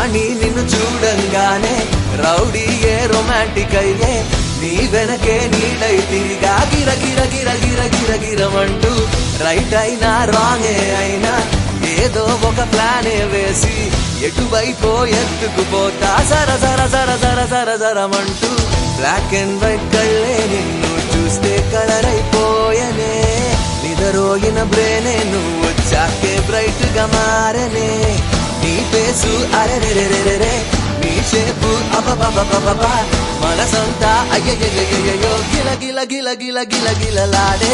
రాణి నిన్ను చూడంగానే rowdy a romantic అయ్యే నీ వెనకే నీడై తిరిగా గిర గిర గిర గిర గిర గిరమంటూ రైట్ అయినా రాంగే అయినా ఏదో ఒక ప్లానే వేసి ఎటువైపో ఎత్తుకుపోతా సర సర సర సర సర సరమంటూ బ్లాక్ అండ్ వైట్ కళ్ళే నిన్ను చూస్తే కలర్ అయిపోయనే నిదరోగిన బ్రేనే నువ్వు వచ్చాకే బ్రైట్ గా మారనే నీ ఫేసు అరెరెరెరెరే నీ షేపు అబబబబబ మనసంతా అయ్యయ్యయ్యయ్యో గిల గిల గిల గిల గిల గిలలాడే